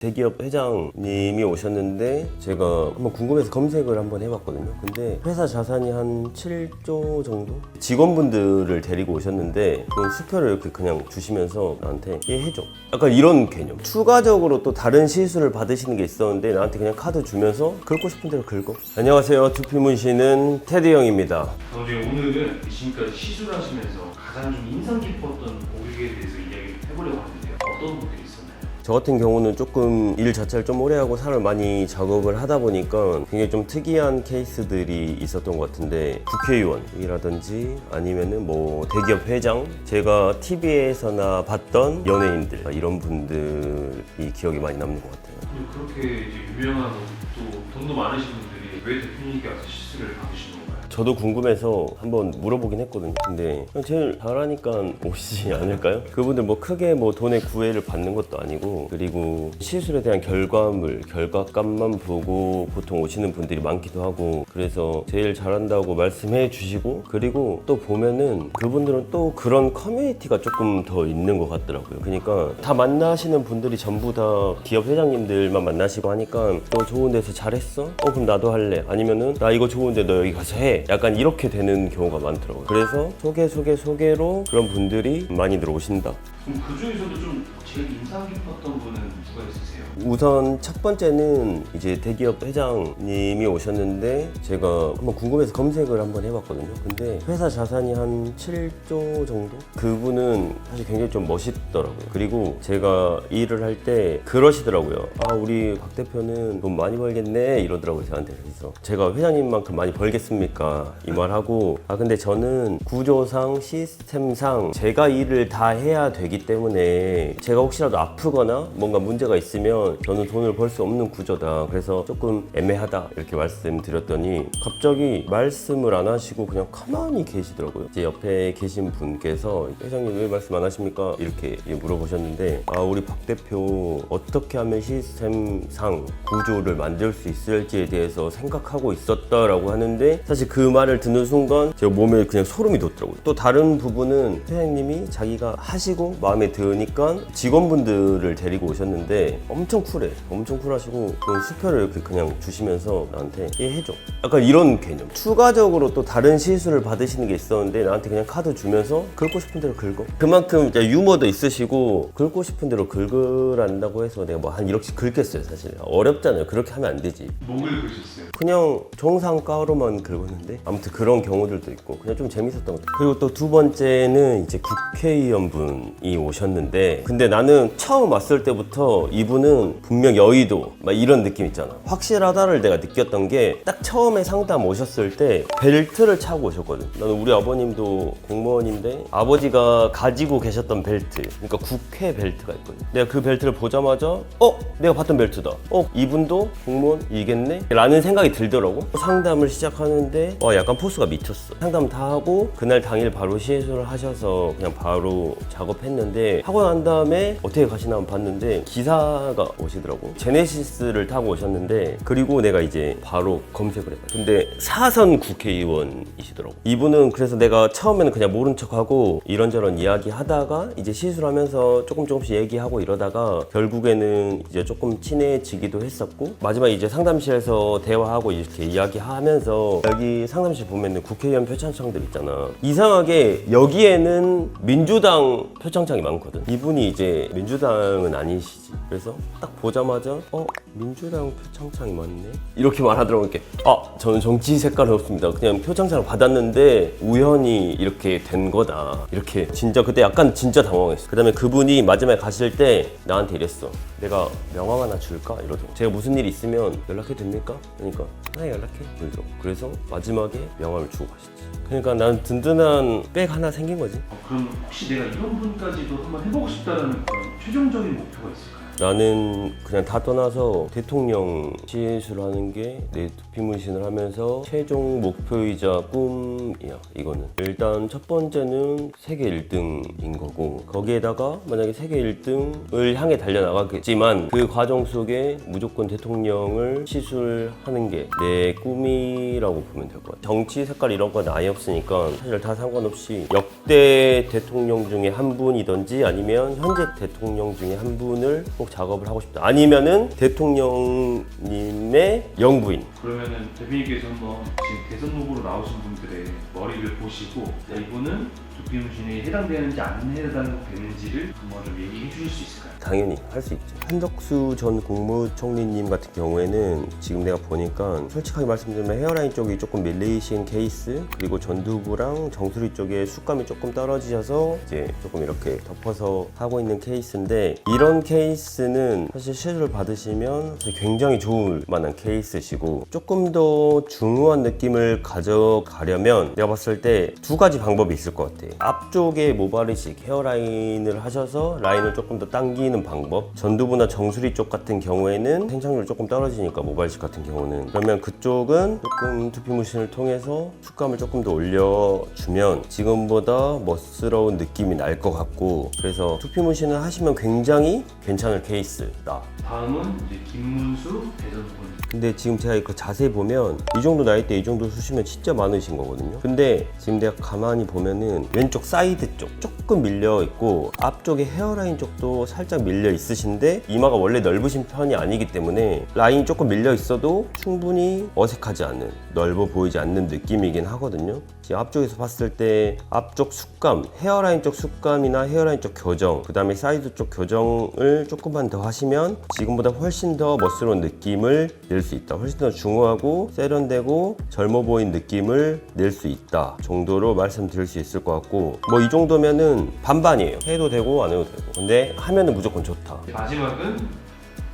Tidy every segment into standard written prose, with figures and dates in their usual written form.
대기업 회장님이 오셨는데 제가 한번 궁금해서 검색을 한번 해봤거든요. 근데 회사 자산이 한 7조 정도? 직원분들을 데리고 오셨는데 그 수표를 이렇게 그냥 주시면서 나한테 얘 해줘. 약간 이런 개념. 추가적으로 또 다른 시술을 받으시는 게 있었는데 나한테 그냥 카드 주면서 긁고 싶은 대로 긁어. 안녕하세요. 두피문신은 테드 형입니다. 오늘은 지금까지 시술하시면서 가장 좀 인상 깊었던 고객에 대해서 이야기를 해보려고 하는데요. 어떤 분들이 있었나요? 저 같은 경우는 조금 일 자체를 좀 오래 하고 살을 많이 작업을 하다 보니까 굉장히 좀 특이한 케이스들이 있었던 것 같은데, 국회의원이라든지 아니면은 뭐 대기업 회장, 제가 TV에서나 봤던 연예인들, 이런 분들이 기억에 많이 남는 것 같아요. 그렇게 이제 유명한 또 돈도 많으신 분들이 왜 대표님께 와서 시술을 받으시는 건가요? 저도 궁금해서 한번 물어보긴 했거든요. 근데 그냥 제일 잘하니까 오시지 않을까요? 그분들 뭐 크게 뭐 돈의 구애를 받는 것도 아니고, 그리고 시술에 대한 결과물, 결과값만 보고 보통 오시는 분들이 많기도 하고, 그래서 제일 잘한다고 말씀해 주시고, 그리고 또 보면은 그분들은 또 그런 커뮤니티가 조금 더 있는 것 같더라고요. 그러니까 다 만나시는 분들이 전부 다 기업 회장님들만 만나시고 하니까, 너 좋은 데서 잘했어? 그럼 나도 할래. 아니면은 나 이거 좋은데 너 여기 가서 해. 약간 이렇게 되는 경우가 많더라고요. 그래서 소개로 그런 분들이 많이 들어오신다. 그럼 그 중에서도 좀 제일 인상 깊었던 분은 누가 있으세요? 우선 첫 번째는 이제 대기업 회장님이 오셨는데 제가 한번 궁금해서 검색을 한번 해봤거든요. 근데 회사 자산이 한 7조 정도? 그분은 사실 굉장히 좀 멋있더라고요. 그리고 제가 일을 할 때 그러시더라고요. 우리 박 대표는 돈 많이 벌겠네 이러더라고요, 저한테. 그래서 제가 회장님만큼 많이 벌겠습니까? 이 말하고, 근데 저는 구조상 시스템상 제가 일을 다 해야 되기 때문에 제가 혹시라도 아프거나 뭔가 문제가 있으면 저는 돈을 벌 수 없는 구조다. 그래서 조금 애매하다 이렇게 말씀드렸더니 갑자기 말씀을 안 하시고 그냥 가만히 계시더라고요. 이제 옆에 계신 분께서 회장님 왜 말씀 안 하십니까? 이렇게 물어보셨는데, 우리 박 대표 어떻게 하면 시스템상 구조를 만들 수 있을지에 대해서 생각하고 있었다라고 하는데, 사실 그 말을 듣는 순간 제 몸에 그냥 소름이 돋더라고요. 또 다른 부분은 회장님이 자기가 하시고 마음에 드니까 직원분들을 데리고 오셨는데 엄청 쿨하시고 그 수표를 이렇게 그냥 주시면서 나한테 얘 해줘. 약간 이런 개념. 추가적으로 또 다른 시술을 받으시는 게 있었는데 나한테 그냥 카드 주면서 긁고 싶은 대로 긁어. 그만큼 이제 유머도 있으시고 긁고 싶은 대로 긁으란다고 해서 내가 뭐 한 1억씩 긁겠어요. 사실 어렵잖아요. 그렇게 하면 안 되지. 뭐 긁으셨어요? 그냥 정상가로만 긁었는데, 아무튼 그런 경우들도 있고 그냥 좀 재밌었던 것 같아요. 그리고 또 두 번째는 이제 국회의원분이 오셨는데, 근데 나는 처음 왔을 때부터 이분은 분명 여의도 막 이런 느낌 있잖아. 확실하다를 내가 느꼈던 게, 딱 처음에 상담 오셨을 때 벨트를 차고 오셨거든. 나는 우리 아버님도 공무원인데 아버지가 가지고 계셨던 벨트, 그러니까 국회 벨트가 있거든. 내가 그 벨트를 보자마자 내가 봤던 벨트다. 이분도 공무원이겠네? 라는 생각이 들더라고. 상담을 시작하는데 약간 포스가 미쳤어. 상담 다 하고 그날 당일 바로 시술을 하셔서 그냥 바로 작업했는데, 하고 난 다음에 어떻게 가시나 한번 봤는데 기사가 오시더라고. 제네시스를 타고 오셨는데, 그리고 내가 이제 바로 검색을 해봐요. 근데 사선 국회의원이시더라고. 이분은 그래서 내가 처음에는 그냥 모른 척하고 이런저런 이야기 하다가 이제 시술하면서 조금씩 얘기하고 이러다가 결국에는 이제 조금 친해지기도 했었고, 마지막에 이제 상담실에서 대화하고 이렇게 이야기하면서, 여기 상담실 보면은 국회의원 표창장들 있잖아. 이상하게 여기에는 민주당 표창장이 많거든. 이분이 이제 민주당은 아니시지. 그래서 딱 보자마자 민주당 표창장이 많네? 이렇게 말하더라고. 이렇게 저는 정치 색깔은 없습니다. 그냥 표창장을 받았는데 우연히 이렇게 된 거다. 이렇게 진짜 그때 약간 진짜 당황했어. 그 다음에 그분이 마지막에 가실 때 나한테 이랬어. 내가 명함 하나 줄까? 이러더라고. 제가 무슨 일이 있으면 연락해도 됩니까? 그러니까 연락해. 이러더라고. 그래서 마지막에 명함을 주고 가셨지. 그러니까 난 든든한 백 하나 생긴 거지. 그럼 혹시 내가 이런 분까지도 한번 해보고 싶다는 그런 최종적인 목표가 있을까요? 나는 그냥 다 떠나서 대통령 시술을 하는 게 내 두피 문신을 하면서 최종 목표이자 꿈이야. 이거는 일단 첫 번째는 세계 1등인 거고, 거기에다가 만약에 세계 1등을 향해 달려나가겠지만 그 과정 속에 무조건 대통령을 시술하는 게 내 꿈이라고 보면 될 것 같아. 정치 색깔 이런 건 아예 없으니까 사실 다 상관없이 역대 대통령 중에 한 분이든지 아니면 현재 대통령 중에 한 분을 꼭 작업을 하고 싶다. 아니면은 대통령님의 영부인. 그러면은 대표님께서 한번 지금 대선 후보로 나오신 분들의 머리를 보시고 이분은 두피문신에 해당되는지 안 해당되는지를 한번 좀 얘기해 주실 수 있을까요? 당연히 할 수 있죠. 한덕수 전 국무총리님 같은 경우에는 지금 내가 보니까 솔직하게 말씀드리면 헤어라인 쪽이 조금 밀리신 케이스, 그리고 전두부랑 정수리 쪽에 숱감이 조금 떨어지셔서 이제 조금 이렇게 덮어서 하고 있는 케이스인데, 이런 케이스는 사실 시술을 받으시면 굉장히 좋을 만한 케이스시고, 조금 더 중후한 느낌을 가져가려면 내가 봤을 때 두 가지 방법이 있을 것 같아. 앞쪽에 모발이식 헤어라인을 하셔서 라인을 조금 더 당기는 방법. 전두부나 정수리 쪽 같은 경우에는 생착률이 조금 떨어지니까, 모발이식 같은 경우는, 그러면 그쪽은 조금 두피문신을 통해서 숱감을 조금 더 올려주면 지금보다 멋스러운 느낌이 날 것 같고, 그래서 두피문신을 하시면 굉장히 괜찮을 케이스다. 다음은 이제 김문수 대선 후보님. 근데 지금 제가 그 자세히 보면 이 정도 나이 때 이 정도 수시면 진짜 많으신 거거든요. 근데 지금 내가 가만히 보면은 왼쪽 사이드 쪽 조금 밀려 있고, 앞쪽에 헤어라인 쪽도 살짝 밀려 있으신데, 이마가 원래 넓으신 편이 아니기 때문에 라인이 조금 밀려 있어도 충분히 어색하지 않은, 넓어 보이지 않는 느낌이긴 하거든요. 지금 앞쪽에서 봤을 때 앞쪽 숱감, 헤어라인 쪽 숱감이나 헤어라인 쪽 교정, 그 다음에 사이드 쪽 교정을 조금만 더 하시면 지금보다 훨씬 더 멋스러운 느낌을 낼 수 있다. 훨씬 더 중후하고 세련되고 젊어 보인 느낌을 낼 수 있다 정도로 말씀드릴 수 있을 것 같고, 뭐 이 정도면은 반반이에요. 해도 되고 안 해도 되고. 근데 하면은 무조건 좋다. 마지막은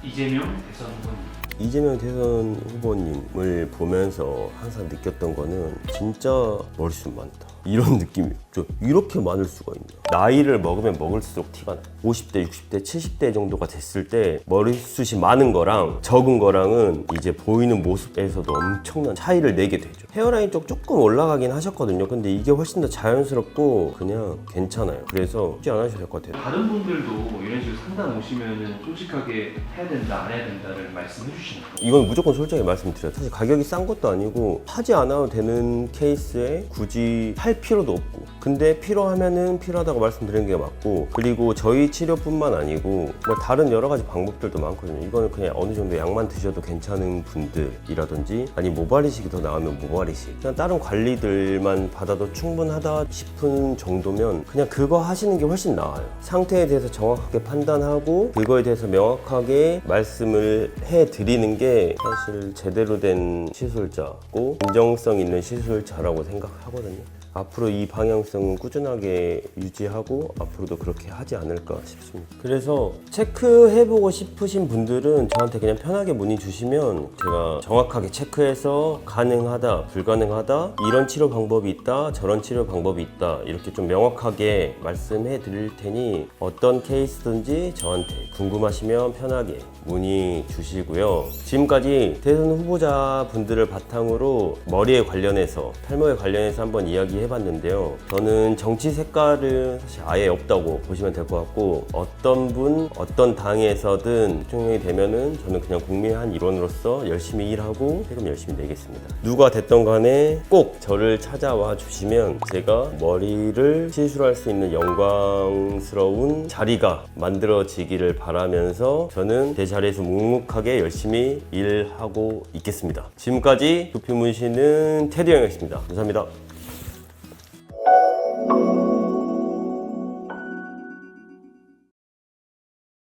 이재명 대선 후보님. 이재명 대선 후보님을 보면서 항상 느꼈던 거는 진짜 머리숱 많다, 이런 느낌이 좀 이렇게 많을 수가 있나. 나이를 먹으면 먹을수록 티가 나. 50대, 60대, 70대 정도가 됐을 때 머리숱이 많은 거랑 적은 거랑은 이제 보이는 모습에서도 엄청난 차이를 내게 되죠. 헤어라인 쪽 조금 올라가긴 하셨거든요. 근데 이게 훨씬 더 자연스럽고 그냥 괜찮아요. 그래서 굳이 안 하셔도 될 것 같아요. 다른 분들도 이런 식으로 상담 오시면은 솔직하게 해야 된다 안 해야 된다를 말씀해 주시나요? 이건 무조건 솔직하게 말씀드려요. 사실 가격이 싼 것도 아니고 하지 않아도 되는 케이스에 굳이 할 필요도 없고, 근데 필요하면은 필요하다고 말씀드리는 게 맞고, 그리고 저희 치료뿐만 아니고 뭐 다른 여러 가지 방법들도 많거든요. 이거는 그냥 어느 정도 약만 드셔도 괜찮은 분들이라든지, 아니 모발이식이 더 나으면 모발이식, 그냥 다른 관리들만 받아도 충분하다 싶은 정도면 그냥 그거 하시는 게 훨씬 나아요. 상태에 대해서 정확하게 판단하고 그거에 대해서 명확하게 말씀을 해드리는 게 사실 제대로 된 시술자고 진정성 있는 시술자라고 생각하거든요. 앞으로 이 방향성은 꾸준하게 유지하고 앞으로도 그렇게 하지 않을까 싶습니다. 그래서 체크해보고 싶으신 분들은 저한테 그냥 편하게 문의 주시면 제가 정확하게 체크해서 가능하다, 불가능하다, 이런 치료 방법이 있다, 저런 치료 방법이 있다, 이렇게 좀 명확하게 말씀해 드릴 테니 어떤 케이스든지 저한테 궁금하시면 편하게 문의 주시고요. 지금까지 대선 후보자 분들을 바탕으로 머리에 관련해서, 탈모에 관련해서 한번 이야기해봤는데요. 저는 정치 색깔은 사실 아예 없다고 보시면 될 것 같고, 어떤 분, 어떤 당에서든 대통령이 되면은 저는 그냥 국민의 한 일원으로서 열심히 일하고 세금 열심히 내겠습니다. 누가 됐던 간에 꼭 저를 찾아와 주시면 제가 머리를 시술할 수 있는 영광스러운 자리가 만들어지기를 바라면서 저는 제 자리에서 묵묵하게 열심히 일하고 있겠습니다. 지금까지 두피문신은 테디 형이었습니다. 감사합니다.